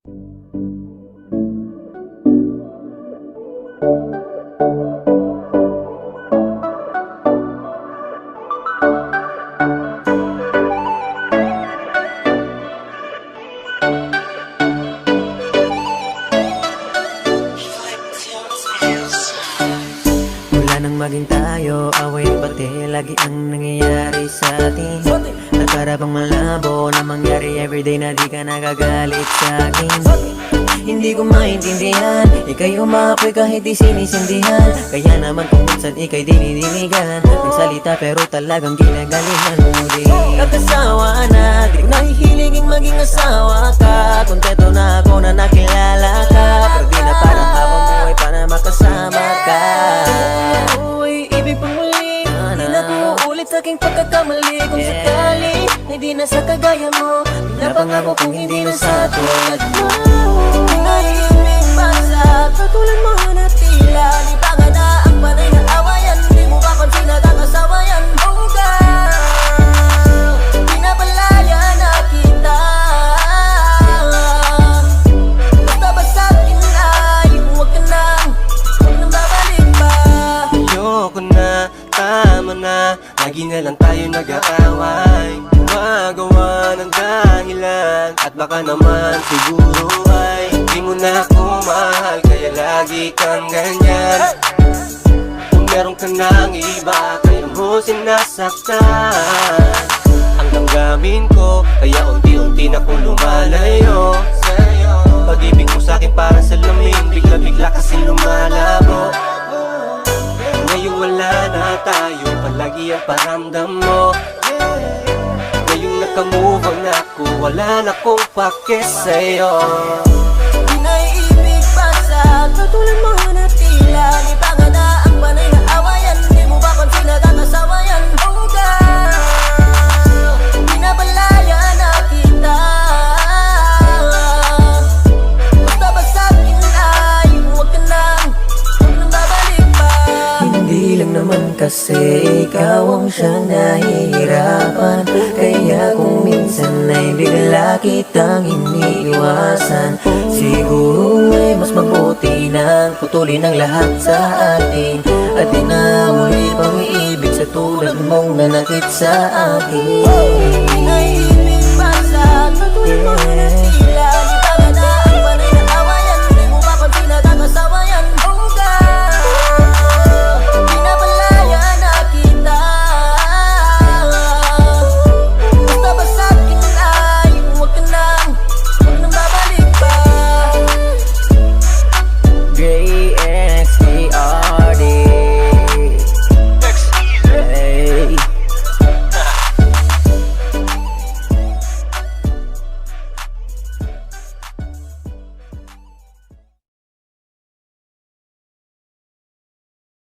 Mula nang maging tayo, away pati lagi ang nangyayari sa atin. At para bang malabo na mangyari everyday na di ka nagagalit sa akin. Hindi ko maintindihan, ika'y umapoy kahit di sinisindihan. Kaya naman kung minsan ika'y dinidinigan, nagsalita pero talagang ginagalingan mo din. Nagkasawa na, di ko nahihiliging maging asawa ka. Kontento na ako na nakilala ka, pero di na parang habang buhay pa na makasama ka. Uy, ibig pang muli, di na ko ulit sa aking pagkakamali. Kung sakali, hindi na sa kagaya mo, pinapangako kung hindi na sa tulad mo. Nahihimik pa sa katulad mo na tila di pa nga na ang panay na awayan. Di mo ba pansin na kakasawayan? Oh girl, pinapalaya na kita. Basta ba sa akin ay huwag ka nang babalik pa. Ayoko na, tama na, lagi na lang tayo nag-aaway. Gumagawa ng dahilan, at baka naman siguro ay di mo na ako mahal, kaya lagi kang ganyan. Kung meron ka ng iba, kaya mo sinasaktan. Ang damdamin ko, kaya unti-unti na kong lumalayo sa'yo. Pag-ibig mo sa'kin parang salamin, bigla-bigla kasing lumalabo. Ngayon wala na tayo, palagi ang paramdam mo. Ngayong nakamove on ako, wala na kong pake sa'yo. Di naiibig pa sa katulad mo na tila di pa nga na ang panay na awayan. Di mo ba pansin na kakasawayan? Oh girl, pinapalaya na kita. Basta ba sa akin ay huwag ka nang babalik pa. Hindi lang naman kasi ikaw ang siyang nahihirapan, kaya kung minsan ay bigla kitang iniiwasan. Siguro ay mas mabuti nang putulin ang lahat sa atin, at di na muli pang iibig sa tulad mong nanakit sa akin. Naiibig pa sa katulad mo na